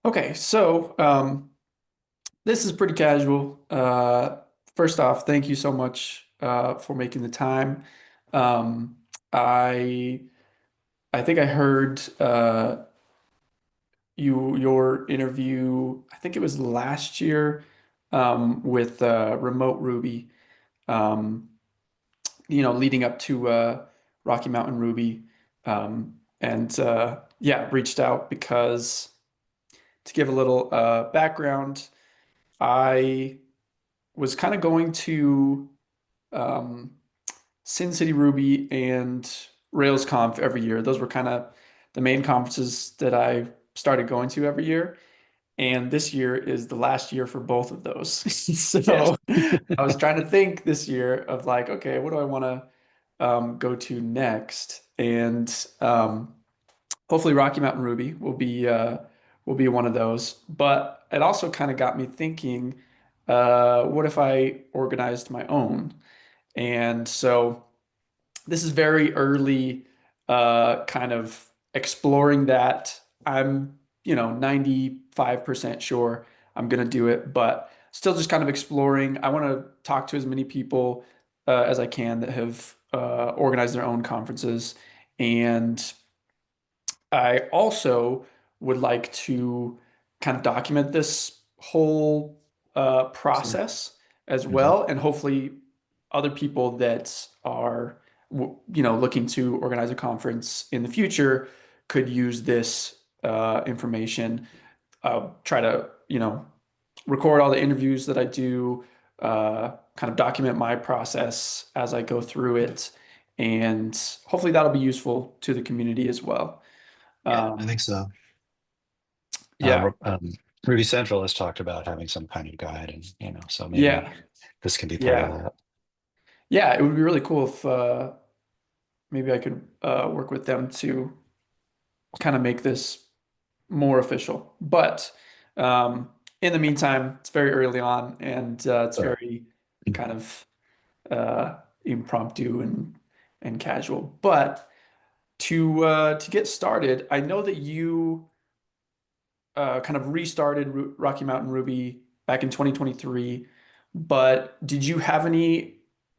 Okay, so this is pretty casual. First off, thank you so much for making the time. Um, I I think I heard your interview. I think it was last year with Remote Ruby. Um, leading up to Rocky Mountain Ruby, and yeah, reached out because to give a little background. I was kind of going to um, Sin City Ruby and RailsConf every year. Those were kind of the main conferences that I started going to every year. And this year is the last year for both of those. Yes. So I was trying to think this year of like, okay, what do I want to go to next? And hopefully Rocky Mountain Ruby will be one of those. But it also kind of got me thinking, what if I organized my own? And so this is very early, kind of exploring that. I'm, 95% sure I'm gonna do it, but still just kind of exploring. I want to talk to as many people as I can that have organized their own conferences. And I also would like to kind of document this whole process as Mhm. well, and hopefully other people that are looking to organize a conference in the future could use this information. I'll try to record all the interviews that I do, kind of document my process as I go through it, and hopefully that'll be useful to the community as well. Yeah, I Um, think so. yeah, Ruby Central has talked about having some kind of guide, and so maybe yeah, this can be part of yeah, that. yeah. It would be really cool if maybe I could work with them to kind of make this more official. But um, in the meantime, it's very early on, and it's Sure. very kind of impromptu and casual. But to get started, I know that you kind of restarted Rocky Mountain Ruby back in 2023, but did you have any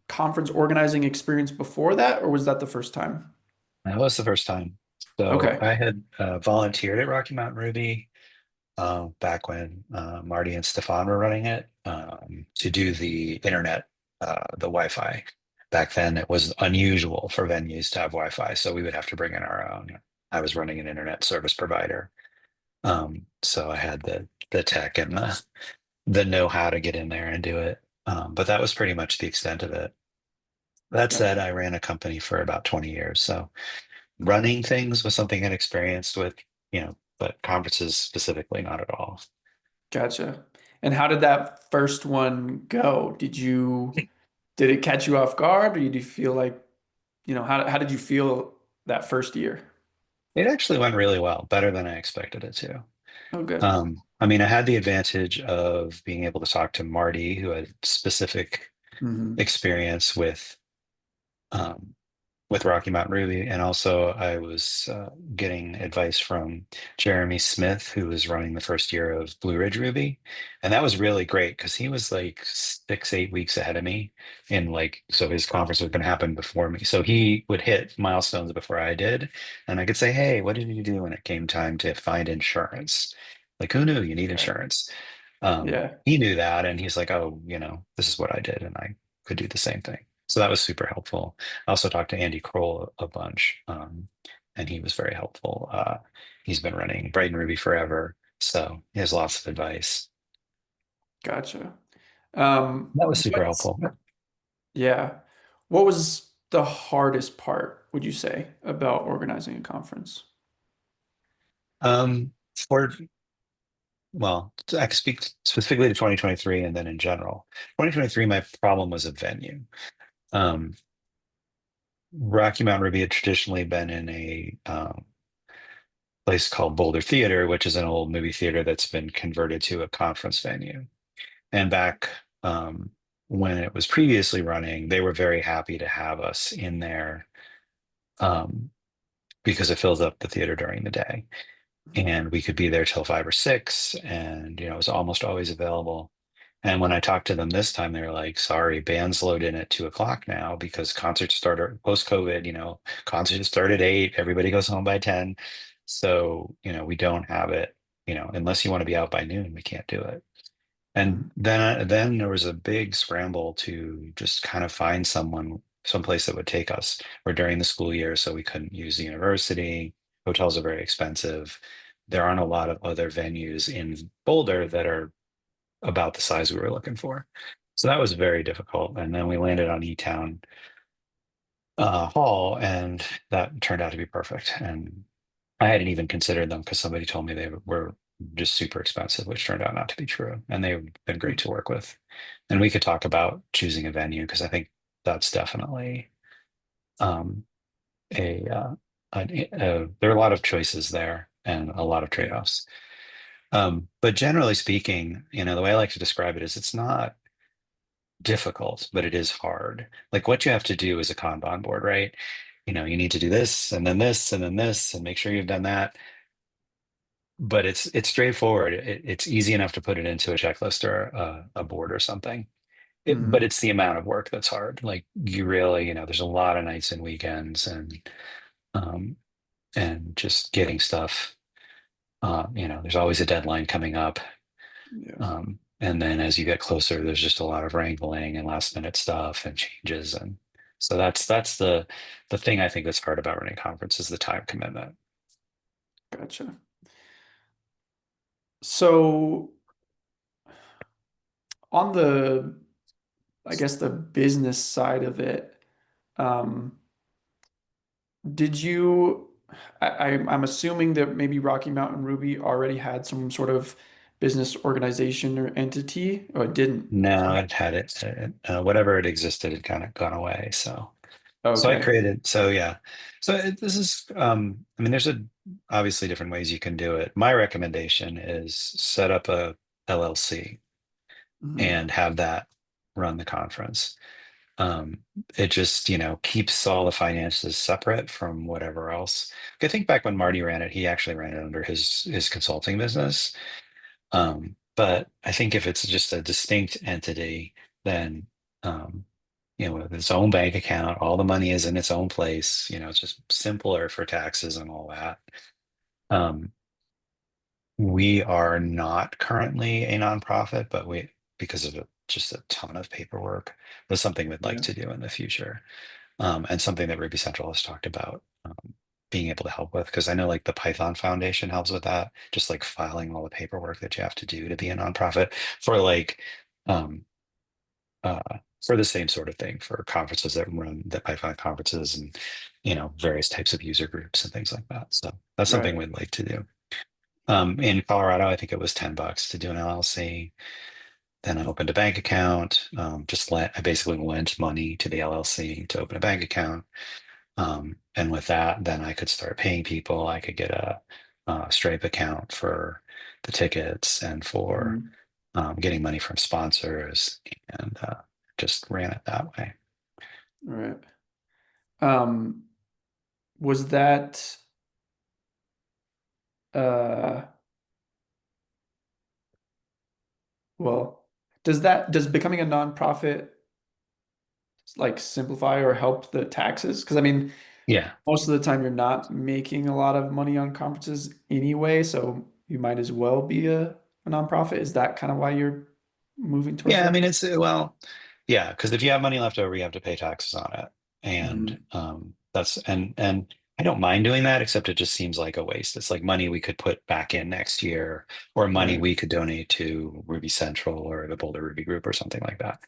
conference organizing experience before that, or was that the first time? That was the first time. So Okay. I had volunteered at Rocky Mountain Ruby back when Marty and Stefan were running it to do the internet, the Wi-Fi. Back then, it was unusual for venues to have Wi-Fi, so we would have to bring in our own. I was running an internet service provider, so I had the tech and the know-how to get in there and do it. But that was pretty much the extent of it. That said, Gotcha. I ran a company for about 20 years, so running things was something I'd experienced with, but conferences specifically not at all. Gotcha. And how did that first one go? Did it catch you off guard, or did you feel like, how did you feel that first year? It actually went really well, better than I expected it to. Oh, good. I mean, I had the advantage of being able to talk to Marty, who had specific Hmm. experience um, with Rocky Mountain Ruby, and also I was getting advice from Jeremy Smith, who was running the first year of Blue Ridge Ruby, and that was really great because he was like 6, 8 weeks ahead of me, and like so his conference was going to happen before me, so he would hit milestones before I did, and I could say, "Hey, what did you do when it came time to find insurance? Like, who knew you need Okay. insurance?" Yeah. He knew that, and he's like, "Oh, this is what I did," and I could do the same thing. So that was super helpful. I also talked to Andy Kroll a bunch, and he was very helpful. He's been running Brighton Ruby forever, so he has lots of advice. Gotcha. That was super What, helpful. yeah. What was the hardest part, would you say, about organizing a conference? For well, I can speak specifically to 2023 and then in general. 2023, my problem was a venue. Um, Rocky Mountain Ruby had traditionally been in a place called Boulder Theater, which is an old movie theater that's been converted to a conference venue. And back when it was previously running, they were very happy to have us in there um, because it fills up the theater during the day. and we could be there till 5 or 6, and it was almost always available. And when I talked to them this time, they were like, sorry, bands load in at 2 o'clock now because concerts start post COVID, concerts start at 8, everybody goes home by 10. So, we don't have it, unless you want to be out by noon, we can't do it. And Mm, then there was a big scramble to just kind of find someplace that would take us. We're during the school year, so we couldn't use the university. Hotels are very expensive. There aren't a lot of other venues in Boulder that are about the size we were looking for. So that was very difficult. And then we landed on E-Town Hall, and that turned out to be perfect. And I hadn't even considered them because somebody told me they were just super expensive, which turned out not to be true. And they've been great mm, to work with. And we could talk about choosing a venue because I think that's definitely um, there are a lot of choices there and a lot of yeah. trade-offs. But generally speaking, the way I like to describe it is it's not difficult, but it is hard. Like what you have to do is a Kanban board, right? You need to do this and then this and then this and make sure you've done that. But it's straightforward. It's easy enough to put it into a checklist or a board or something. But Mm, it's the amount of work that's hard. Like you really, there's a lot of nights and weekends um, and just getting stuff. There's always a deadline coming up. yeah. And then as you get closer, there's just a lot of wrangling and last minute stuff and changes. And so that's the thing I think that's hard about running a conference is the time commitment. Gotcha. So on I guess the business side of it, um, did you, I'm assuming that maybe Rocky Mountain Ruby already had some sort of business organization or entity, or it didn't. No, it had whatever it existed had kind of gone away. So I Okay. created, so yeah. This is, I mean, there's obviously different ways you can do it. My recommendation is set up a LLC Hmm. and have that run the conference. Um, it just, keeps all the finances separate from whatever else. I think back when Marty ran it, he actually ran it under his consulting business. But I think if it's just a distinct entity, then um, with its own bank account, all the money is in its own place. It's just simpler for taxes and all that. Um, we are not currently a nonprofit, but because of just a ton of paperwork, that's something we'd like Yeah. to do in the future, and something that Ruby Central has talked about being able to help with. Because I know like the Python Foundation helps with that, just like filing all the paperwork that you have to do to be a nonprofit for like um, uh, for the same sort of thing for conferences that run the Python conferences and various types of user groups and things like that. So that's something Right. we'd like to do. In Colorado, I think it was $10 to do an LLC. Then I opened a bank account. I basically lent money to the LLC to open a bank account. And with that, then I could start paying people. I could get a Stripe account for the tickets and for Mhm. getting money from sponsors, and just ran it that way. Right. Um, was that uh well, does becoming a nonprofit like simplify or help the taxes? Because I mean, Yeah. most of the time you're not making a lot of money on conferences anyway, so you might as well be a nonprofit. Is that kind of why you're moving towards Yeah, I that? mean, well, yeah, because if you have money left over, you have to pay taxes on it. And Mhm. and I don't mind doing that, except it just seems like a waste. It's like money we could put back in next year, or money Right. we could donate to Ruby Central or the Boulder Ruby Group or something like that.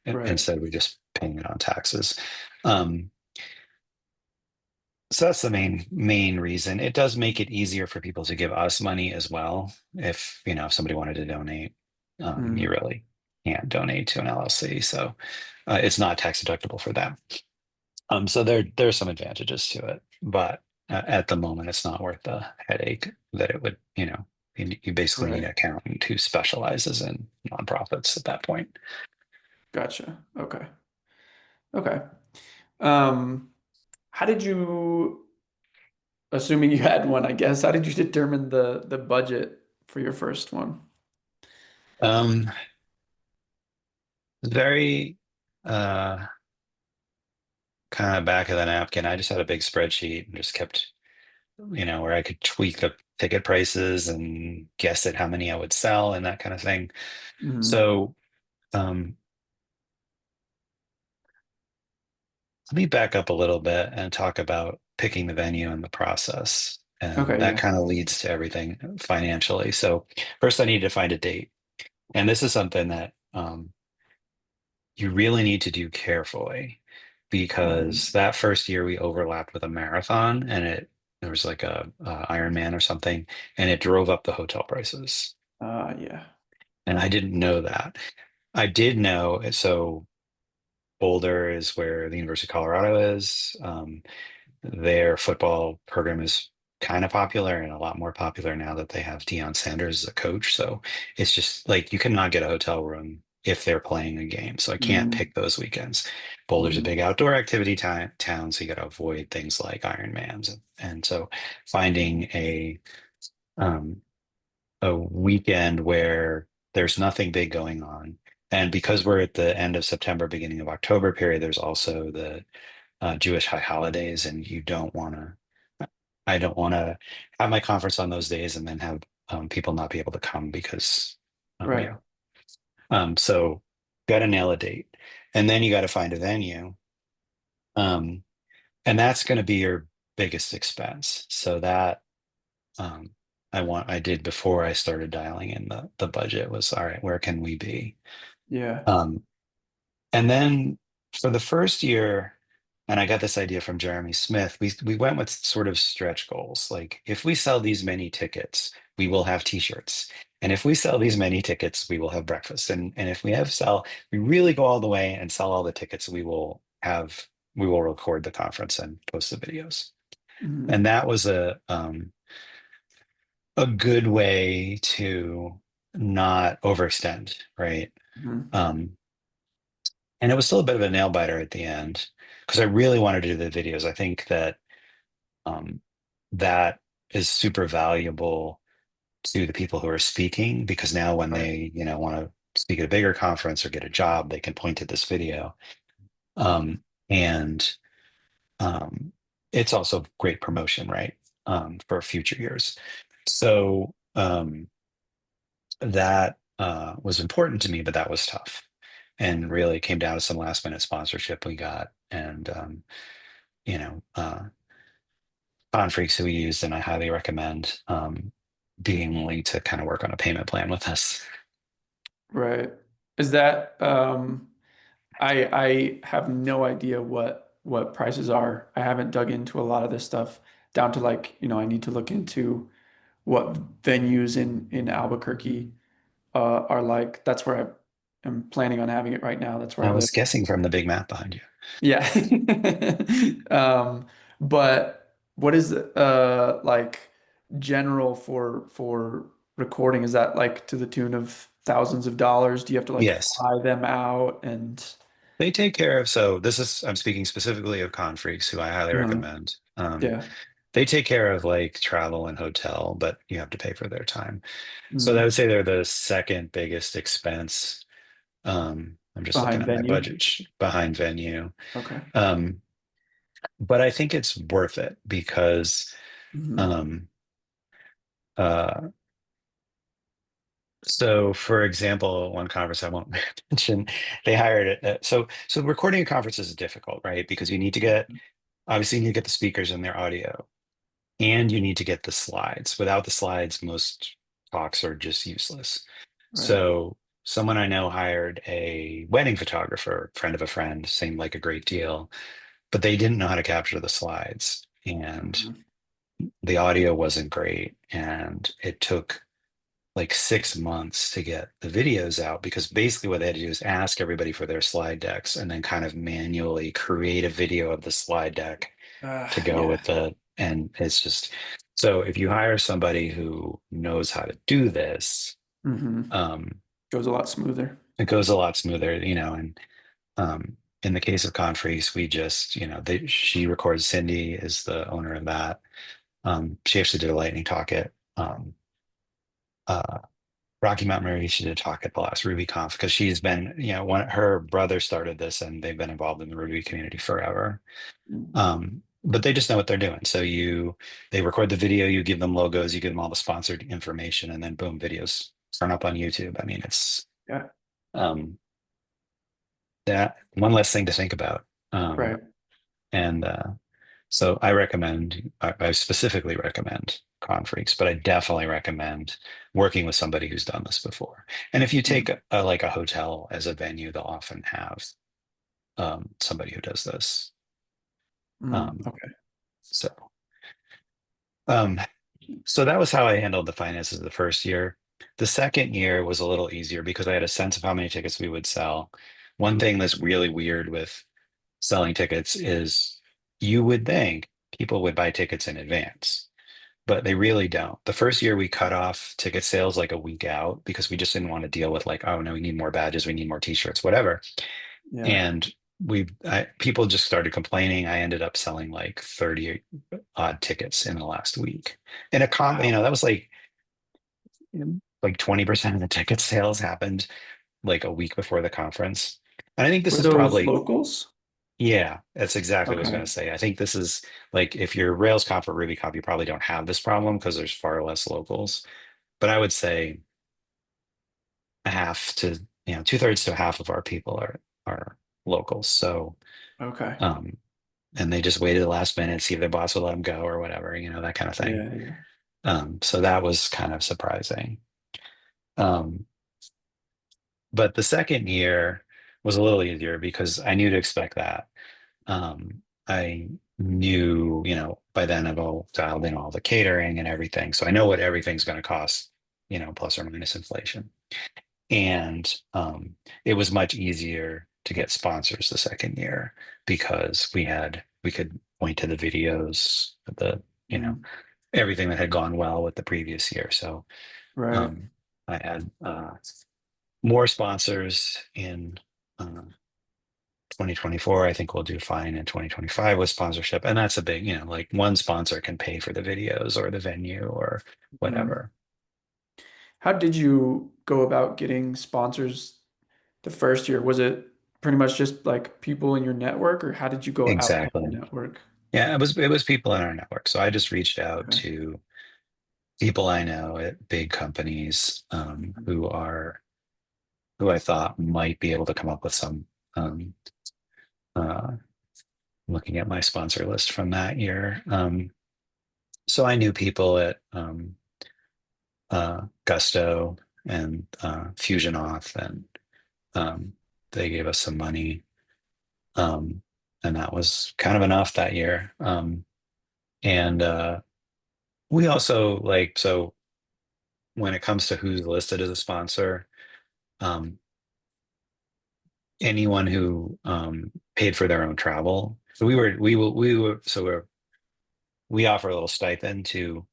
Right. Instead, we just paying it on taxes. Um, so that's the main reason. It does make it easier for people to give us money as well. If somebody wanted to donate, you Mhm. really can't donate to an LLC, so it's not tax deductible for them. So there's some advantages to it, but at the moment, it's not worth the headache that it would. You basically need Right. an accountant who specializes in nonprofits at that point. Gotcha. Okay. Okay. Um, how did you assuming you had one, I guess, how did you determine the budget for your first one? Um, very uh kind of back of the napkin. I just had a big spreadsheet and just kept, where I could tweak the ticket prices and guess at how many I would sell and that kind of thing. Hmm. So um let me back up a little bit and talk about picking the venue and the process. And Okay, that yeah. kind of leads to everything financially. So first I need to find a date. And this is something that you really need to do carefully because Hmm. that first year we overlapped with a marathon and there was like a Ironman or something and it drove up the hotel prices. Yeah. And I didn't know that. I did know, so Boulder is where the University of Colorado is. Their football program is kind of popular and a lot more popular now that they have Deion Sanders as a coach. So it's just like you cannot get a hotel room if they're playing a game. So I can't Hmm. pick those weekends. Boulder's a big Hmm. outdoor activity town, so you got to avoid things like Ironmans. And so finding um, a weekend where there's nothing big going on. And because we're at the end of September, beginning of October period, there's also the Jewish high holidays, and you don't want to. I don't want to have my conference on those days and then have people not be able to come because, Right. yeah. So got to nail a date, and then you got to find a venue, um, and that's going to be your biggest expense. So that um, I did before I started dialing in the budget was all right. Where can we be? Yeah. Um, And then for the first year, and I got this idea from Jeremy Smith, we went with sort of stretch goals. Like if we sell these many tickets, we will have t-shirts. And if we sell these many tickets, we will have breakfast. And if we really go all the way and sell all the tickets, we will record the conference and post the videos. Hmm. And that was a good way to not overextend, right? Hmm. Um, And it was still a bit of a nail biter at the end because I really wanted to do the videos. I think that um, that is super valuable to the people who are speaking because now when Right. they, want to speak at a bigger conference or get a job, they can point to this video. Um, and um, it's also great promotion, right? For future years. So that was important to me, but that was tough and really came down to some last minute sponsorship we got. And you know, Confreaks who we used, and I highly recommend being willing to kind of work on a payment plan with us. Right. Is that I have no idea what prices are. I haven't dug into a lot of this stuff down to like, I need to look into what venues in Albuquerque are like. That's where I am planning on having it right now. That's where I I live. was guessing from the big map behind you. Yeah. But what is like general for recording? Is that like to the tune of thousands of dollars? Do you have to like Yes, fly them out and they take care of. So I'm speaking specifically of Confreaks, who I highly uh, recommend. yeah. They take care of like travel and hotel, but you have to pay for their time. So I Mm. would say they're the second biggest expense. I'm just looking Behind at my venue? budget behind venue. Okay. Um, but I think it's worth it because Hmm. um, uh, so for example, one conference I won't mention, they hired it. So recording a conference is difficult, right? Because you need to get obviously you need to get the speakers and their audio, and you need to get the slides. Without the slides, most talks are just useless. Right. So someone I know hired a wedding photographer, friend of a friend, seemed like a great deal, but they didn't know how to capture the slides. And Hmm. the audio wasn't great, and it took like 6 months to get the videos out because basically what they had to do is ask everybody for their slide decks and then kind of manually create a video of the slide deck to go Yeah. with and it's just so if you hire somebody who knows how to do this, Hmm. um, Goes a lot smoother. it goes a lot smoother, and in the case of Confreeze, we just, she records. Cindy is the owner of that. She actually did a lightning talk at uh, Rocky Mountain Ruby. She did a talk at the last RubyConf because she's been, her brother started this and they've been involved in the Ruby community forever. Mm. But they just know what they're doing. So they record the video, you give them logos, you give them all the sponsored information, and then boom, videos turn up on YouTube. I mean, it's Yeah. um, that one less thing to think about. Right. And So I recommend, I specifically recommend Confreaks, but I definitely recommend working with somebody who's done this before. And if you take Mm. like a hotel as a venue, they'll often have somebody who does this. Mm. Um, Okay. so, um, so that was how I handled the finances the first year. The second year was a little easier because I had a sense of how many tickets we would sell. One thing that's really weird with selling tickets is you would think people would buy tickets in advance, but they really don't. The first year we cut off ticket sales like a week out because we just didn't want to deal with like, oh no, we need more badges, we need more t-shirts, whatever. Yeah. And people just started complaining. I ended up selling like 30 odd tickets in the last week. And Wow. that was like 20% of the ticket sales happened like a week before the conference. And I think this Were is those probably, locals? yeah, that's exactly what I was going Okay. to say. I think this is like if you're RailsConf or RubyConf, you probably don't have this problem because there's far less locals. But I would say a half to, two-thirds to half of our people are locals. So Okay. um and they just waited the last minute, see if their boss would let them go or whatever, that kind of thing. Yeah. Yeah. So that was kind of surprising. Um, but the second year was a little easier because I knew to expect that. I knew, by then I've all dialed in all the catering and everything. So I know what everything's going to cost, plus or minus inflation. And it was much easier to get sponsors the second year because we could point to the videos, you know, Mm. everything that had gone well with the previous year. So Right. um, I had more sponsors in 2024. I think we'll do fine in 2025 with sponsorship. And that's a big, like one sponsor can pay for the videos or the venue or Mm. whatever. How did you go about getting sponsors the first year? Was it pretty much just like people in your network, or how did you go outside your Exactly. network? Yeah, it was people in our network. So I just reached out Okay. to people I know at big companies who I thought might be able to come up with some um, uh, looking at my sponsor list from that year. So I knew people at Gusto and Fusion Auth, and um, they gave us some money, um, and that was kind of enough that year. And we also so when it comes to who's listed as a sponsor, um, anyone who paid for their own travel. So we offer a little stipend to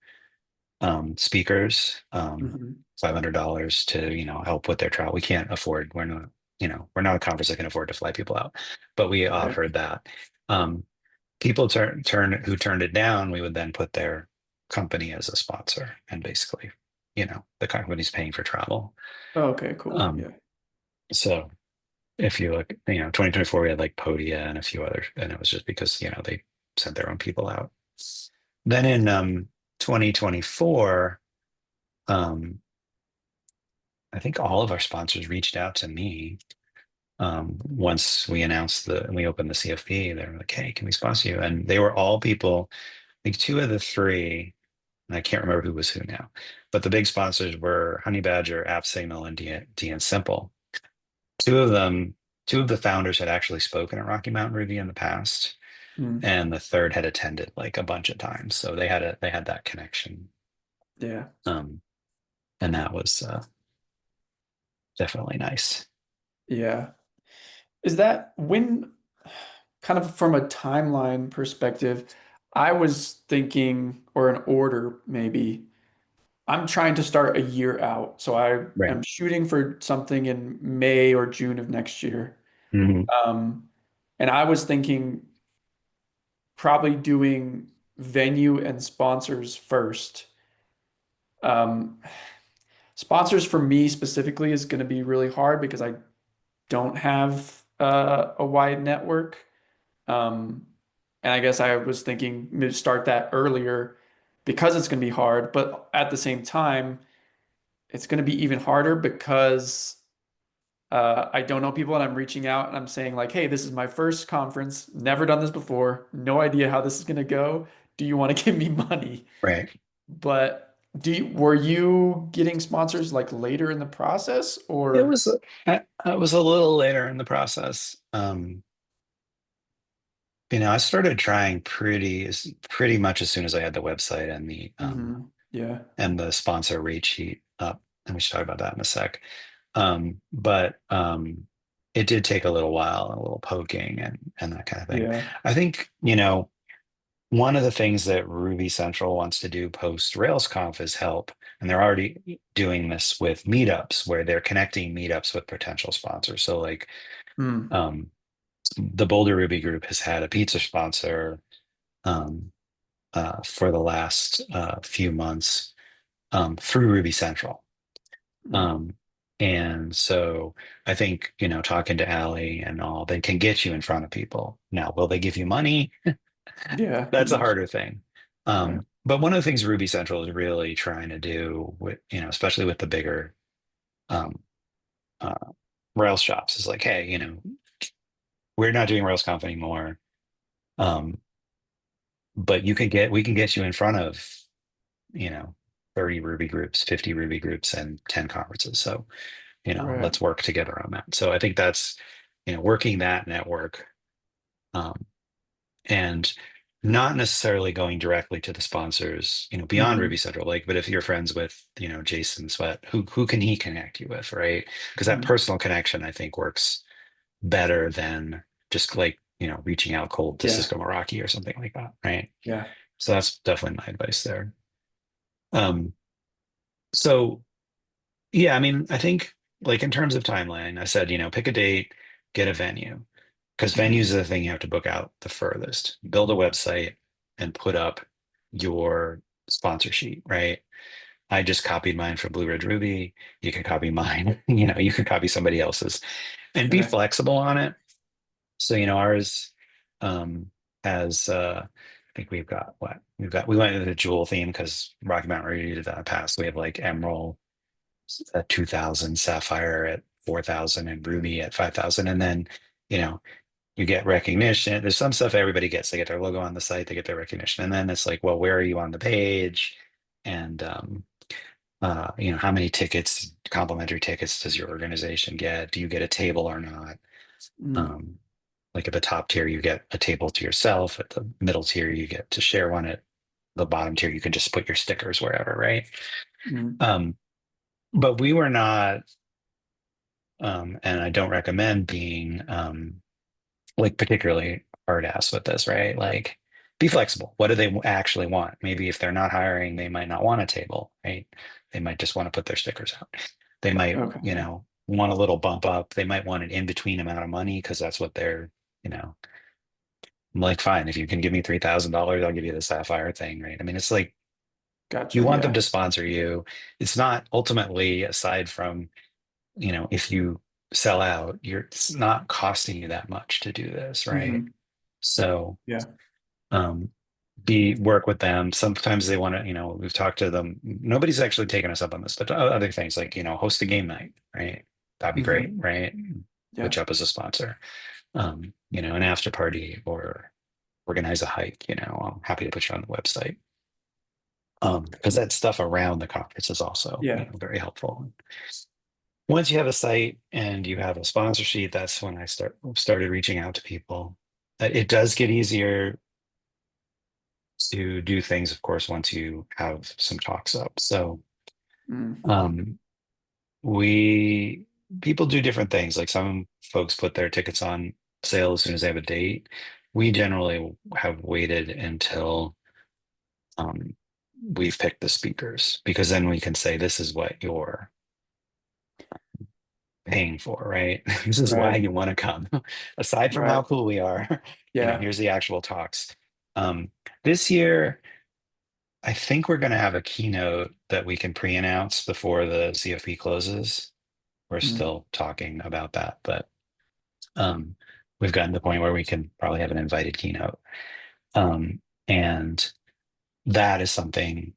speakers, Hmm. $500 to help with their travel. We can't afford. We're not a conference that can afford to fly people out, but we Right. offered that. Um, People who turned it down, we would then put their company as a sponsor, and basically, the company's paying for travel. Oh, okay, cool. Um, Yeah. so if you look, 2024, we had like Podia and a few others, and it was just because, they sent their own people out. Then in 2024, um, I think all of our sponsors reached out to me once we announced we opened the CFP. They were like, "Hey, can we sponsor you?" And they were all people, like two of the three, and I can't remember who was who now, but the big sponsors were Honey Badger, AppSignal, and DN Simple. Two of them, two of the founders had actually spoken at Rocky Mountain Ruby in the past, Mm. and the third had attended like a bunch of times. So they had that connection. Yeah. Um, and that was definitely nice. Yeah. Is that when, kind of from a timeline perspective, I was thinking, or an order maybe, I'm trying to start a year out. So I Right. am shooting for something in May or June of next year. Mhm. Um, and I was thinking probably doing. venue and sponsors first. Um, Sponsors for me specifically is going to be really hard because I don't have a wide network. Um, and I guess I was thinking maybe start that earlier because it's going to be hard. But at the same time, it's going to be even harder because I don't know people and I'm reaching out and I'm saying like, hey, this is my first conference, never done this before, no idea how this is going to go. Do you want to give me money? Right. But were you getting sponsors like later in the process It or? was it was a little later in the process. I started trying pretty much as soon as I had the website Yeah, and the sponsor rate sheet up, and we should talk about that in a sec. But it did take a little while and a little poking and that kind of thing. yeah. I think, one of the things that Ruby Central wants to do post RailsConf is help, and they're already doing this with meetups where they're connecting meetups with potential sponsors. So like Mm, um, the Boulder Ruby group has had a pizza sponsor um, for the last few months through Ruby Central. mm. Um, and so I think, talking to Allie and all, they can get you in front of people. Now, will they give you money? Yeah, who That's a knows? harder thing. Right. But one of the things Ruby Central is really trying to do with, especially with the bigger um, uh, Rails shops is like, hey, we're not doing RailsConf anymore. Um, but we can get you in front of, you know, 30 Ruby groups, 50 Ruby groups, and 10 conferences. So, Right. let's work together on that. So I think that's, working that network. Um, and not necessarily going directly to the sponsors, beyond Ruby Hmm. Central. Like, but if you're friends with, Jason Sweat, who can he connect you with, right? Because that Hmm. personal connection, I think, works better than just like, reaching out cold to Yeah. Cisco Meraki or something like that, right? Yeah. So that's definitely my advice there. Um, so yeah, I mean, I think like in terms of timeline, I said, pick a date, get a venue. Because venues Hmm. is the thing you have to book out the furthest. Build a website and put up your sponsor sheet, right? I just copied mine from Blue Ridge Ruby. You can copy mine, you can copy somebody else's and be Okay. flexible on it. So, ours um has I think we've got what we went with the jewel theme because Rocky Mountain Ruby did that in the past. We have like Emerald at 2000, Sapphire at 4000, and Ruby at 5000. And then, you know, you get recognition. There's some stuff everybody gets. They get their logo on the site, they get their recognition. And then it's like, well, where are you on the page? And how many tickets, complimentary tickets does your organization get? Do you get a table or not? Mm, Um, like at the top tier, you get a table to yourself. At the middle tier, you get to share one. At the bottom tier, you can just put your stickers wherever, right? mm, Um, but we were not, and I don't recommend being like particularly hard ass with this, right? Like be flexible. What do they actually want? Maybe if they're not hiring, they might not want a table, right? They might just want to put their stickers out. They might, okay. want a little bump up. They might want an in-between amount of money because that's what they're, I'm like, fine, if you can give me $3,000, I'll give you the Sapphire thing, right? I mean, it's like you Gotcha. want them Yeah. to sponsor you. It's not ultimately, aside from, if you sell out, it's not costing you that much to do this, right? Hmm. So Yeah. um be work with them. Sometimes they want to, we've talked to them. Nobody's actually taken us up on this, but other things like, host a game night, right? That'd be great, Hmm. right? Put Yeah. you up as a sponsor. An after party or organize a hike, I'm happy to put you on the website. Because that stuff around the conference is also, Yeah. very helpful. Once you have a site and you have a sponsor sheet, that's when I started reaching out to people. It does get easier to do things, of course, once you have some talks up. So Mm, um, we people do different things. Like some folks put their tickets on sale as soon as they have a date. We generally have waited until um, we've picked the speakers because then we can say this is what you're paying for, right? This is why right. you want to come. Aside from how Right. cool we are, Yeah. here's the actual talks. Um, This year, I think we're going to have a keynote that we can pre-announce before the CFP closes. We're Mm, still talking about that, but um, we've gotten to the point where we can probably have an invited keynote. And that is something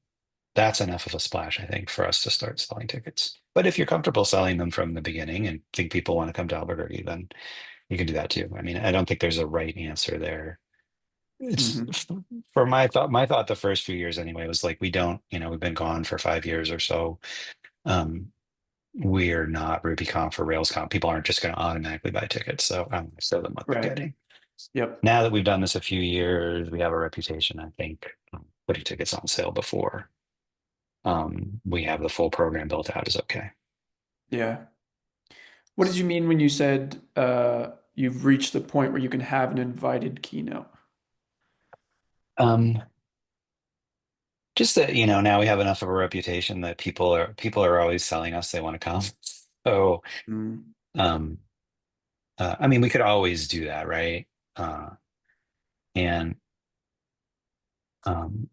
that's enough of a splash, I think, for us to start selling tickets. But if you're comfortable selling them from the beginning and think people want to come to Albuquerque, then you can do that too. I mean, I don't think there's a right answer there. It's hmm. for my thought the first few years anyway was like we don't, we've been gone for 5 years or so. Um, we're not RubyConf or RailsConf. People aren't just going to automatically buy tickets. So I'm going to sell them what they're Right. getting. Yep. Now that we've done this a few years, we have a reputation, I think, putting tickets on sale before we have the full program built out is okay. Yeah. What did you mean when you said you've reached the point where you can have an invited keynote? Um, just that, now we have enough of a reputation that people are always telling us they want to come. So, Mm. um, I mean, we could always do that, right? Uh, and um,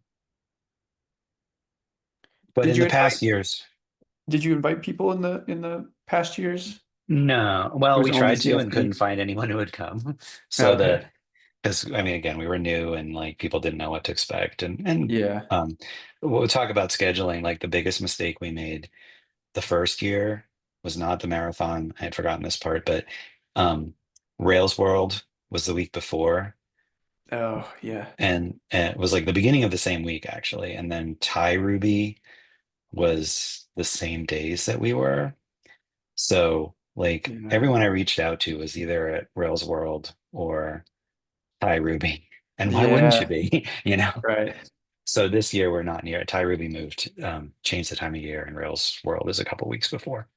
but Did in you the invite past years, did you invite people in the past years? no. Or Well, was we it only tried to and couldn't CFP? find anyone who would come. So Okay. because I mean, again, we were new and like people didn't know what to expect, and Yeah. um, we'll talk about scheduling. Like the biggest mistake we made the first year was not the marathon. I had forgotten this part, but um, Rails World was the week before, Oh, yeah. and it was like the beginning of the same week actually, and then Thai Ruby was the same days that we were. So like Yeah. everyone I reached out to was either at Rails World or Thai Ruby. And why wouldn't you Yeah. be? Right. So this year we're not near. Thai Ruby moved, changed the time of year, and Rails World is a couple weeks before.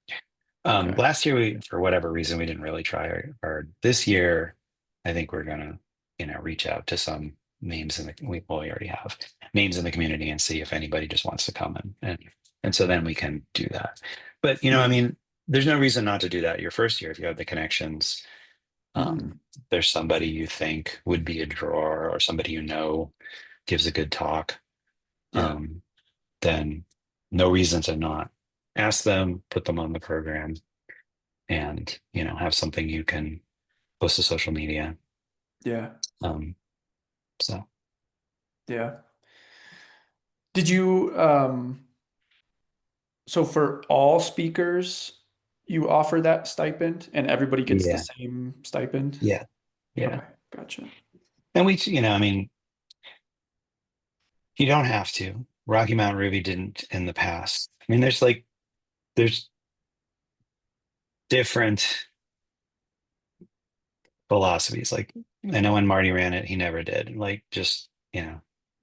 Okay. Last year we, for whatever reason, we didn't really try hard. This year, I think we're gonna, reach out to some names in the we already have names in the community and see if anybody just wants to come and so then we can do that. But I Mhm. mean, there's no reason not to do that your first year if you have the connections. Mhm. There's somebody you think would be a drawer or somebody gives a good talk. Yeah. Um, then no reason to not ask them, put them on the program and have something you can post to social media. Yeah. um so Yeah. Did you so for all speakers you offer that stipend and everybody gets the yeah, same stipend? yeah, yeah. Okay, gotcha. And we, I mean, you don't have to. Rocky Mountain Ruby didn't in the past. I mean, there's different philosophies. Like I know when Marty ran it, he never did. Like just,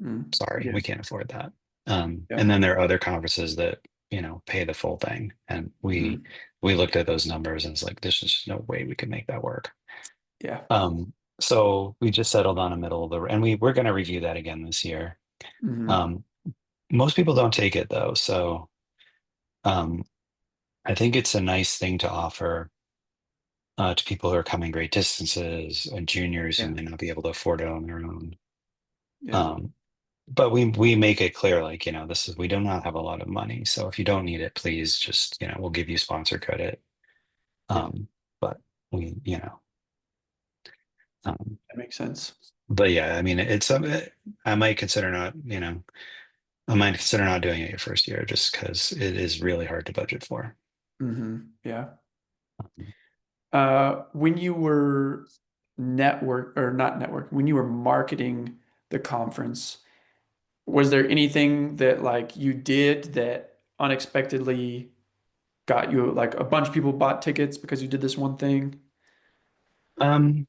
Mm. sorry, Yeah. we can't afford that. And Yep. then there are other conferences that, pay the full thing. And we Mm. we looked at those numbers and it's like, there's just no way we could make that work. Yeah. So we just settled on a middle of the, and we're going to review that again this year. Hmm. Um, most people don't take it though, so um, I think it's a nice thing to offer to people who are coming great distances and juniors who Yeah. may not be able to afford it on their own. Yeah. Um, but we make it clear, like, this is we do not have a lot of money, so if you don't need it, please just, we'll give you sponsor credit. Yeah. Um, but we, um, That makes sense. but yeah, I mean, I might consider not, I might consider not doing it your first year just because it is really hard to budget for. Yeah. When you were not network, when you were marketing the conference, was there anything that like you did that unexpectedly got you like a bunch of people bought tickets because you did this one thing? Um,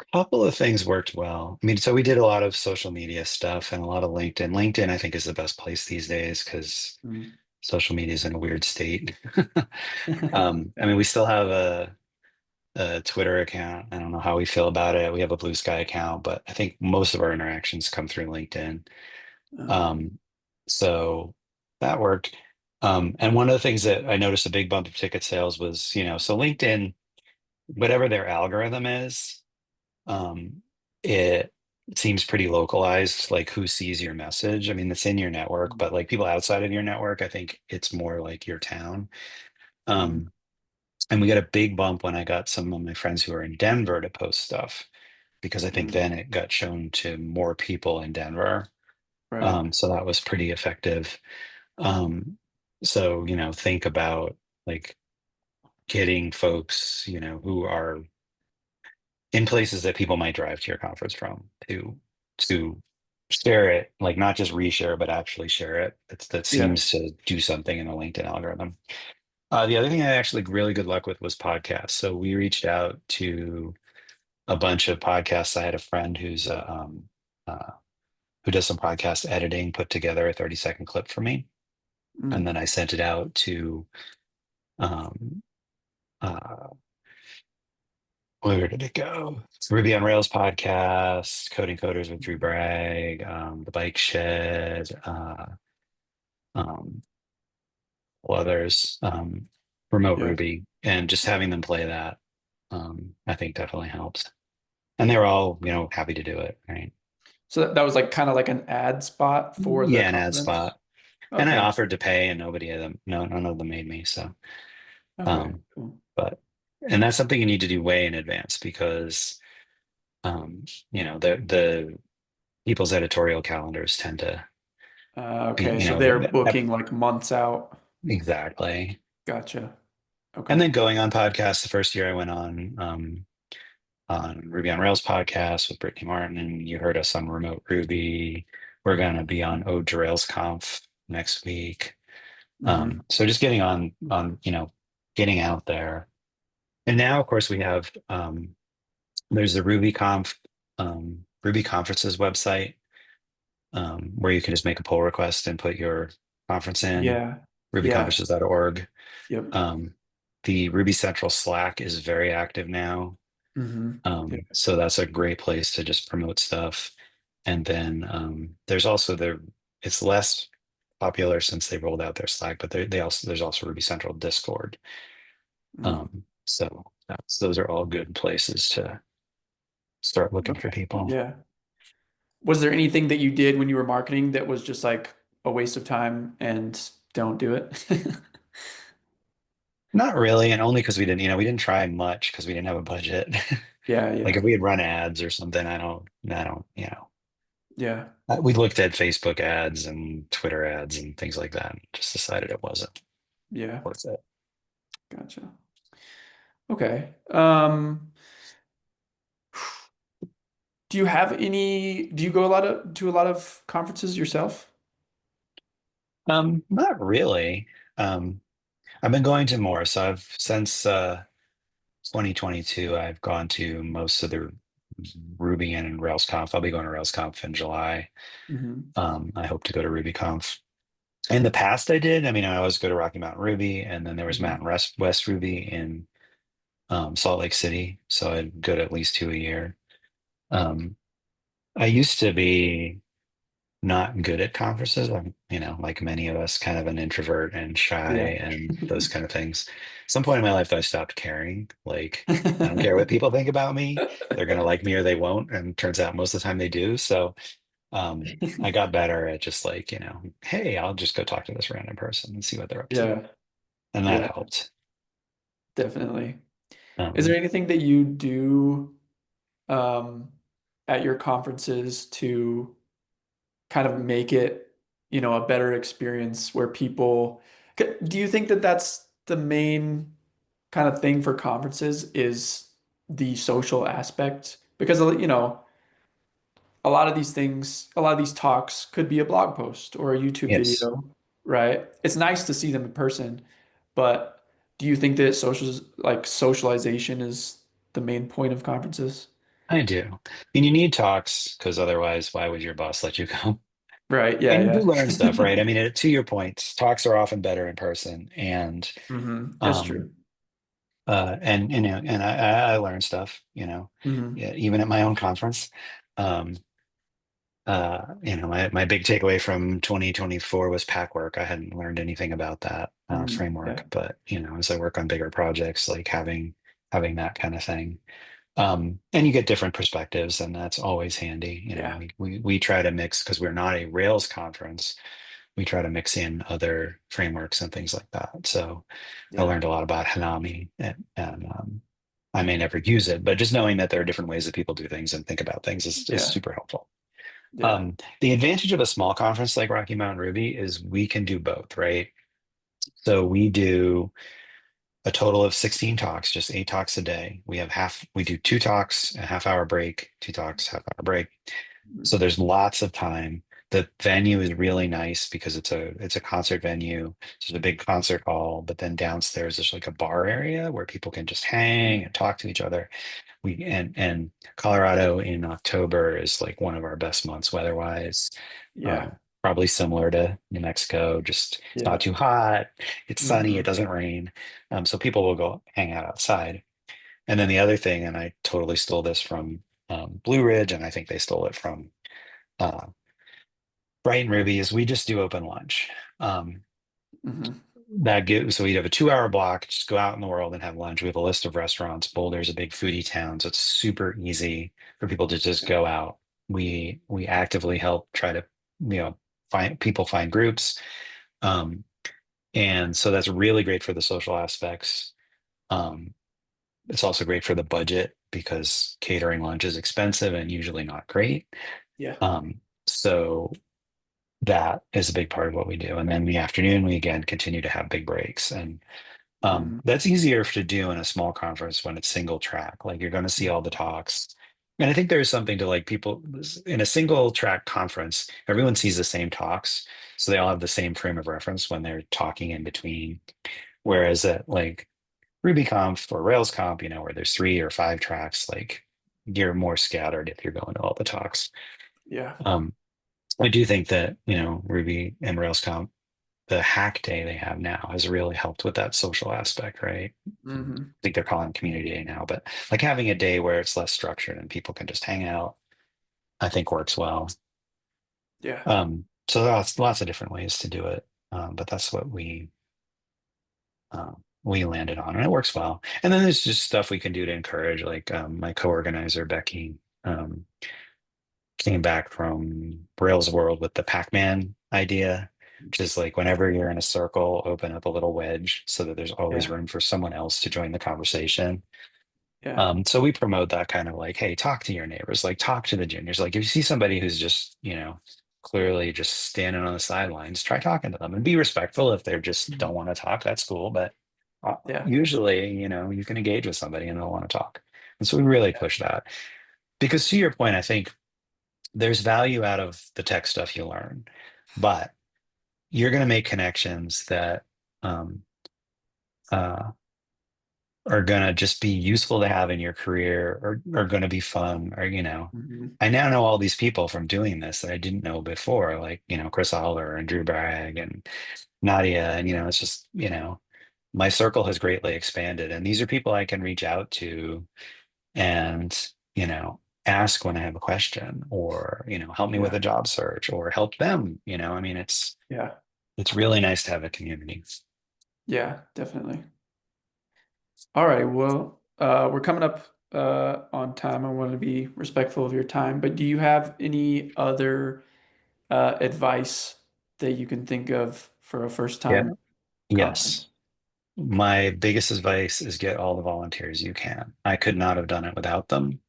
a couple of things worked well. I mean, so we did a lot of social media stuff and a lot of LinkedIn. LinkedIn, I think, is the best place these days because Mm. social media is in a weird state. I mean, we still have a Twitter account. I don't know how we feel about it. We have a Blue Sky account, but I think most of our interactions come through LinkedIn. Oh, Um, so that worked. And one of the things that I noticed a big bump of ticket sales was, so LinkedIn. whatever their algorithm is, um, it seems pretty localized, like who sees your message. I mean, it's in your network, but like people outside of your network, I think it's more like your town. Mm, Um, and we got a big bump when I got some of my friends who are in Denver to post stuff because I think mm, then it got shown to more people in Denver. right. So that was pretty effective. Um, so, think about like getting folks, who are in places that people might drive to your conference from to share it, like not just reshare, but actually share it. That Yeah. seems to do something in the LinkedIn algorithm. The other thing I actually really good luck with was podcasts. So we reached out to a bunch of podcasts. I had a friend uh, who does some podcast editing, put together a 30-second clip for me, and Mm, then I sent it out to um, uh, where did it go? Ruby on Rails podcast, Coding Coders with Drew Bragg, The Bike Shed, um, others, Remote yeah. Ruby, and just having them play that, I think definitely helps. And they were all, happy to do it, right? So that was like kind of like an ad spot for the Yeah, an ad conference. spot. And I Okay. offered to pay, and nobody of them, no, none of them made me. So, Okay. um, Cool. but, and that's something you need to do way in advance because, um, the people's editorial calendars tend to be, Okay. So they're booking like months out. exactly. Gotcha. And Okay. then going on podcasts, the first year I went on Ruby on Rails podcast with Brittany Martin, and you heard us on Remote Ruby. We're gonna be on Ode to Rails Conf next week. Hmm. So just getting on, getting out there. And now, of course, we have there's the Ruby Conferences website, where you can just make a pull request and put your conference in, Yeah. Yeah. rubyconferences.org. Yep. Um, the Ruby Central Slack is very active now. Hmm. Yeah. So that's a great place to just promote stuff. And then there's also it's less popular since they rolled out their Slack, but there's also Ruby Central Discord. Mm. So those are all good places to start looking for Okay. people. Yeah. Was there anything that you did when you were marketing that was just like a waste of time and don't do it? Not really, and only because we didn't try much because we didn't have a budget. Yeah. Like Yeah. if we had run ads or something, I don't. Yeah. We looked at Facebook ads and Twitter ads and things like that, and just decided it wasn't Yeah. worth it. Gotcha. Okay. Do you go to a lot of conferences yourself? Not really. Um, I've been going to more. So I've since 2022, I've gone to most of the Ruby and RailsConf. I'll be going to RailsConf in July. Hmm. I hope to go to RubyConf. In the past, I did. I mean, I always go to Rocky Mountain Ruby, and then there was Hmm. Mountain West Ruby in Salt Lake City. So I'd go to at least two a year. Um, I used to be not good at conferences. I'm, like many of us, kind of an introvert and shy Yeah. and those kind of things. Some point in my life, I stopped caring. Like, I don't care what people think about me. They're going to like me or they won't. And turns out most of the time they do. So I got better at just like, hey, I'll just go talk to this random person and see what they're up to. Yeah. And that Yeah. helped. Definitely. Is there Um, anything that you do um, at your conferences to kind of make it, a better experience where people, do you think that that's the main kind of thing for conferences is the social aspect? Because, a lot of these talks could be a blog post or a YouTube yes, video, right? It's nice to see them in person, but do you think that socialization is the main point of conferences? I do. And you need talks because otherwise, why would your boss let you go? Right. And you do Yeah. learn stuff, Yeah. right? I mean, to your point, talks are often better in person, It's um, true. and I learned stuff, Hmm. yeah, even at my own conference. Um, my big takeaway from 2024 was pack work. I hadn't learned anything about that Mm, framework, yeah. but as I work on bigger projects, like having having that kind of thing. And you get different perspectives, and that's always handy. You know, Yeah. we try to mix because we're not a Rails conference. We try to mix in other frameworks and things like that. So I Yeah. learned a lot about Hanami, and I may never use it, but just knowing that there are different ways that people do things and think about things is Yeah. super helpful. Yeah. The advantage of a small conference like Rocky Mountain Ruby is we can do both, right? So we do a total of 16 talks, just 8 talks a day. We do 2 talks, a half-hour break, 2 talks, half-hour break. So there's lots of time. The venue is really nice because it's a concert venue. There's a big concert hall, but then downstairs there's like a bar area where people can just hang and talk to each other. And Colorado in October is like one of our best months weather-wise. Yeah. Um, Probably similar to New Mexico, just it's not Yeah. too hot, it's sunny, it Hmm. doesn't rain. So people will go hang out outside. And then the other thing, and I totally stole this from Blue Ridge, and I think they stole it from uh, Bright and Ruby, is we just do open lunch. Um, Hmm. that gives so we'd have a 2 hour block, just go out in the world and have lunch. We have a list of restaurants. Boulder's a big foodie town, so it's super easy for people to just go out. We actively help try to, find people, find groups. Um, and so that's really great for the social aspects. Um, it's also great for the budget because catering lunch is expensive and usually not great. Yeah. So that is a big part of what we do. And then in the afternoon, we again continue to have big breaks. And Hmm. that's easier to do in a small conference when it's single track. Like you're going to see all the talks. And I think there's something to like people in a single track conference, everyone sees the same talks. So they all have the same frame of reference when they're talking in between. Whereas at like RubyConf or RailsConf, where there's 3 or 5 tracks, like you're more scattered if you're going to all the talks. Yeah. Um, I do think that, Ruby and RailsConf, the hack day they have now has really helped with that social aspect, right? I Hmm. think they're calling it community day now, but like having a day where it's less structured and people can just hang out, I think works well. Yeah. So lots of different ways to do it. But that's what we landed on, and it works well. And then there's just stuff we can do to encourage, like my co-organizer Becky um, came back from Rails World with the Pac-Man idea, which is like whenever you're in a circle, open up a little wedge so that there's always Yeah. room for someone else to join the conversation. Yeah. So we promote that kind of like, hey, talk to your neighbors, like talk to the juniors. Like if you see somebody who's just, clearly just standing on the sidelines, try talking to them and be respectful. If they just don't want to talk, that's cool. But Yeah. usually, you can engage with somebody and they'll want to talk. And so we really push that because to your point, I think there's value out of the tech stuff you learn, but you're going to make connections that um, uh, are going to just be useful to have in your career or are going to be fun or Hmm. I now know all these people from doing this that I didn't know before, like Chris Aller and Drew Bragg and Nadia, and it's just my circle has greatly expanded, and these are people I can reach out to and ask when I have a question, or help me with Yeah. a job search, or help them. I mean, Yeah. it's really nice to have a community. Yeah. Definitely. All right. Well, we're coming up on time. I want to be respectful of your time, but do you have any other advice that you can think of for a first Yeah. time Yes. conference? My biggest advice is get all the volunteers you can. I could not have done it without them.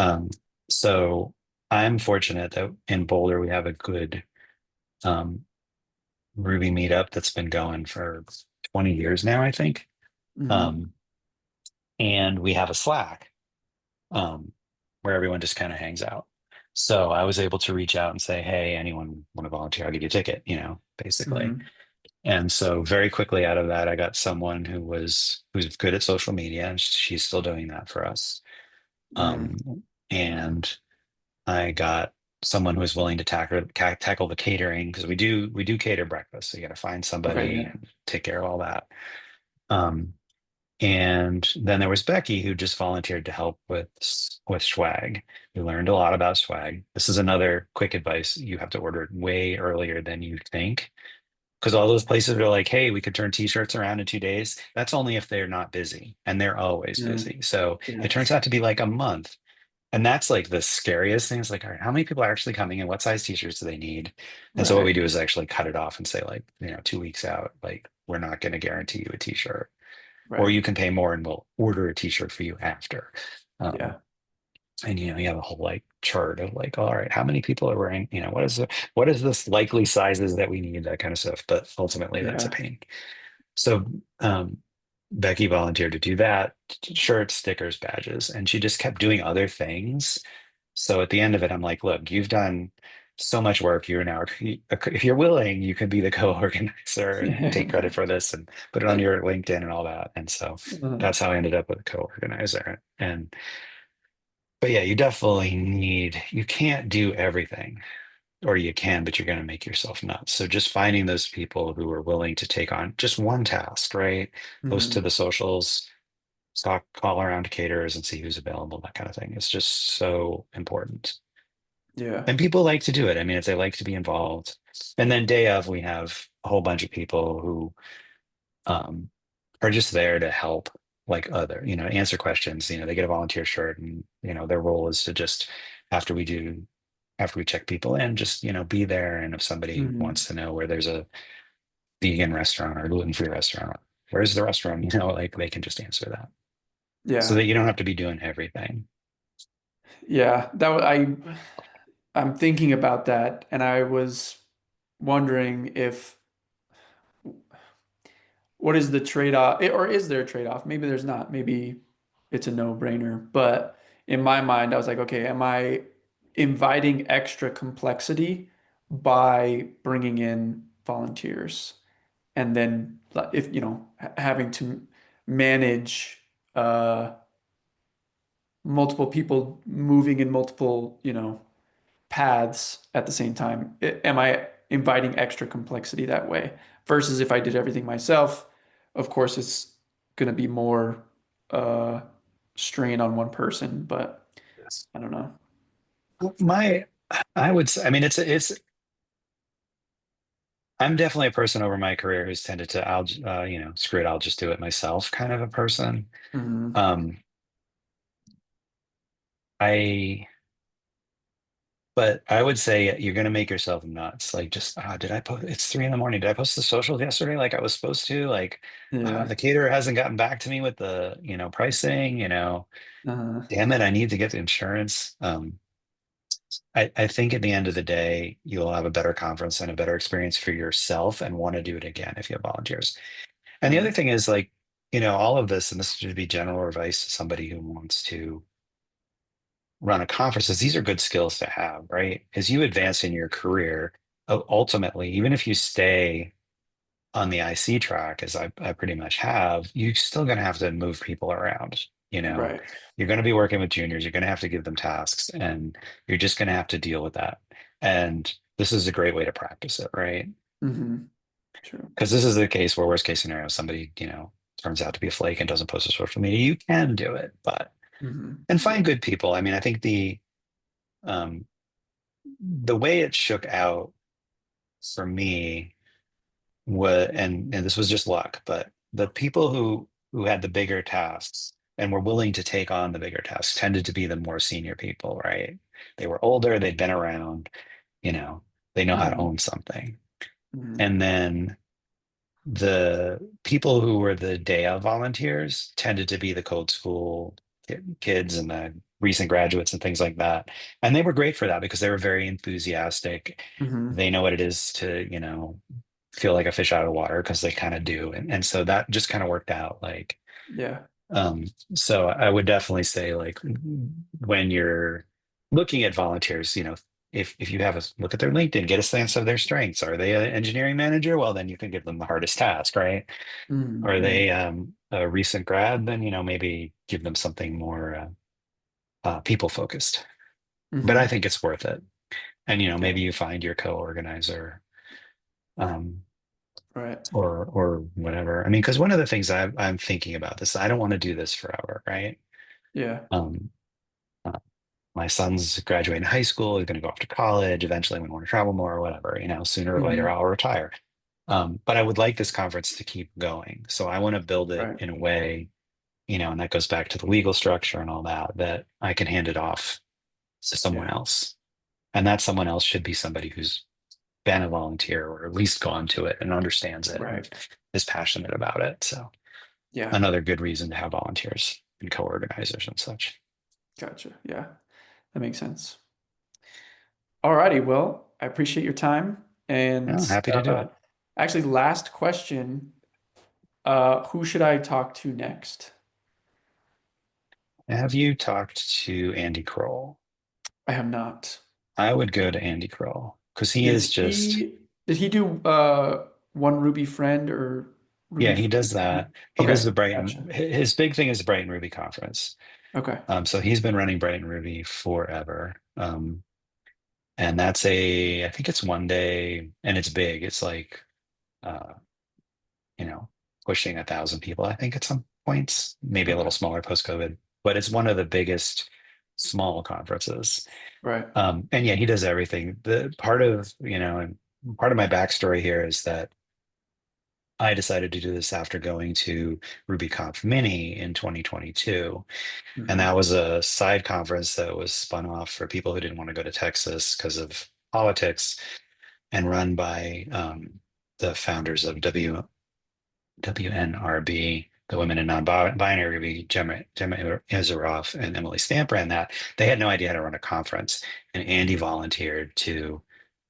Um, so I'm fortunate that in Boulder we have a good um, Ruby meetup that's been going for 20 years now, I think. Hmm. Um, and we have a Slack um, where everyone just kind of hangs out. So I was able to reach out and say, hey, anyone want to volunteer? I'll give you a ticket, basically. Hmm. And so very quickly out of that, I got someone who's good at social media, and she's still doing that for us. Hmm. Um, and I got someone who was willing to tackle the catering because we do cater breakfast. So you got to find Okay. somebody Yeah. and take care of all that. Um, and then there was Becky who just volunteered to help with swag. We learned a lot about swag. This is another quick advice. You have to order it way earlier than you think Because all those places are like, hey, we could turn t-shirts around in 2 days. That's only if they're not busy, and they're always Yeah. busy. So it Yeah. turns out to be like a month. And that's like the scariest thing is like, all right, how many people are actually coming and what size t-shirts do they need? And so what we Right. do is actually cut it off and say, like, 2 weeks out, like, we're not going to guarantee you a t-shirt, or Right. you can pay more and we'll order a t-shirt for you after. Um, Yeah. and you have a whole like chart of like, all right, how many people are wearing, what is this likely sizes that we need, that kind of stuff. But ultimately that's a Yeah. pain. So um, Becky volunteered to do that, shirts, stickers, badges, and she just kept doing other things. So at the end of it, I'm like, look, you've done so much work. You're now, if you're willing, you can be the co-organizer and take credit for this and put it on your LinkedIn and all that. And so Uh, that's how I ended up with a co-organizer. But yeah, you definitely you can't do everything, or you can, but you're going to make yourself nuts. So just finding those people who are willing to take on just one task, right? Post to mhm. the socials, call around to caterers and see who's available, that kind of thing. It's just so important. Yeah. And people like to do it. I mean, if they like to be involved. And then day of, we have a whole bunch of people who um, are just there to help, like answer questions. They get a volunteer shirt, and their role is to just after we do after we check people in, just be there. And if somebody Mhm. wants to know where there's a vegan restaurant or gluten-free restaurant, where's the restaurant, like they can just answer that, so Yeah. that you don't have to be doing everything. Yeah. I'm thinking about that, and I was wondering if what is the trade-off, or is there a trade-off? Maybe there's not. Maybe it's a no-brainer. But in my mind, I was like, okay, am I inviting extra complexity by bringing in volunteers? And then if, having to manage multiple people moving in multiple, paths at the same time. Am I inviting extra complexity that way? Versus if I did everything myself, of course, it's going to be more uh, strain on one person, but Yes. I don't know. My, I would say, I mean, I'm definitely a person over my career who's tended to, screw it, I'll just do it myself kind of a person. Hmm. Um, I, but I would say you're going to make yourself nuts. Like, just, did I post? It's 3 in the morning. Did I post the socials yesterday like I was supposed to? Like, Yeah. the caterer hasn't gotten back to me with the, pricing, Uh, damn it, I need to get the insurance. I think at the end of the day, you'll have a better conference and a better experience for yourself and want to do it again if you have volunteers. And the other mm, thing is like, all of this, and this should be general advice to somebody who wants to run a conference, is these are good skills to have, right? As you advance in your career, ultimately, even if you stay on the IC track, as I pretty much have, you're still going to have to move people around. right. You're going to be working with juniors, you're going to have to give them tasks, and you're just going to have to deal with that. And this is a great way to practice it, right? Hmm. True. Because this is the case where worst case scenario, somebody, turns out to be a flake and doesn't post to social media. You can do it, but and find Yeah. good people. I mean, I think um the way it shook out for me was, and this was just luck, but the people who had the bigger tasks and were willing to take on the bigger tasks tended to be the more senior people, right? They were older, they'd been around, you know, they know how to Hmm. own something. Hmm. And then the people who were the day of volunteers tended to be the code school kids and the recent graduates and things like that. And they were great for that because they were very enthusiastic. Hmm. They know what it is to, feel like a fish out of water because they kind of do. And so that just kind of worked out. Like, Yeah. um, so I would definitely say, like, when you're looking at volunteers, if you have a look at their LinkedIn, get a sense of their strengths. Are they an engineering manager? Well, then you can give them the hardest task, right? Are Hmm. they a recent grad? Then, maybe give them something more people focused. But I Hmm. think it's worth it. And, maybe Yeah. you find your co-organizer, um, Right. or whatever. I mean, because one of the things I'm thinking about this, I don't want to do this forever, right? Yeah. Um, uh, my son's graduating high school, he's going to go off to college. Eventually, we want to travel more or whatever, sooner or later Hmm. I'll retire. But I would like this conference to keep going. So I want to build it Right. in a way, and that goes back to the legal structure and all that, that I can hand it off to someone Yeah. else. And that someone else should be somebody who's been a volunteer or at least gone to it and understands it Right. and is passionate about it. So Yeah. another good reason to have volunteers and co-organizers and such. Gotcha. Yeah. That makes sense. Alrighty. Well, I appreciate your time. And Yeah, happy to do it. actually, last question. Who should I talk to next? Have you talked to Andy Kroll? I have not. I would go to Andy Kroll because he Is is just, he, did he do One Ruby Friend or yeah, Ruby? he does that. He does Okay. the Brighton, Gotcha. his big thing is the Brighton Ruby conference. Okay. So he's been running Brighton Ruby forever. And I think it's one day and it's big. It's like, uh, you know, pushing 1,000 people, I think at some points, maybe a little Okay. smaller post-COVID, but it's one of the biggest small conferences. Right. And yeah, he does everything. The and part of my backstory here is that I decided to do this after going to RubyConf Mini in 2022. And that Hmm. was a side conference that was spun off for people who didn't want to go to Texas because of politics and run by the founders of WNRB, the Women in Non-Binary Ruby, Gemma Isaroff and Emily Stamp ran that. They had no idea how to run a conference. And Andy volunteered to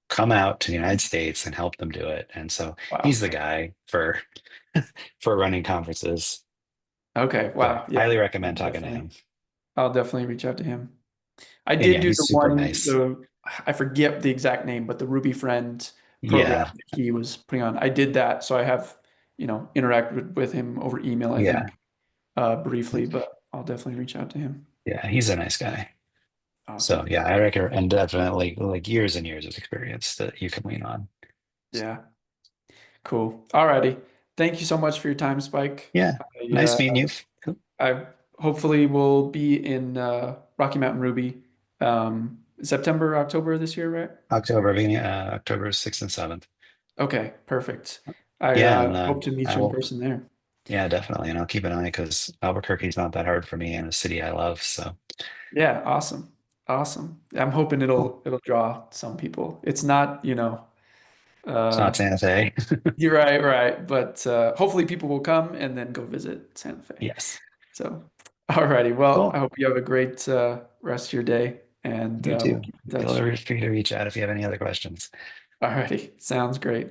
come out to the United States and help them do it. And so he's Wow. the guy for running conferences. Okay. So Wow. Yeah. highly recommend talking to Definitely. him. I'll definitely reach out to him. I And did yeah, do he's the super one, nice. I forget the exact name, but the Ruby Friend program Yeah, that he was putting on. I did that. So I have, interacted with him over email, I yeah, think, briefly, but I'll definitely reach out to him. yeah. He's a nice guy. So Awesome. yeah, I reckon, and definitely like years and years of experience that you can lean on. Yeah. Cool. Alrighty. Thank you so much for your time, Spike. Yeah, I, nice meeting you. I hopefully will be in Rocky Mountain Ruby September, October this year, right? October, beginning, October 6th and 7th. Okay, perfect. I Yeah, and hope to meet I you in will. person there. Yeah, definitely, and I'll keep an eye because Albuquerque's not that hard for me and a city I love. So Yeah, awesome. Awesome. I'm hoping cool. it'll draw some people. It's not, It's not uh Santa Fe. you're right, right. But hopefully people will come and then go visit Santa Fe. Yes. So, alrighty. Well, I Cool. hope you have a great rest of your day and You we'll too. keep in Feel touch. free to reach out if you have any other questions. Alrighty. Sounds great.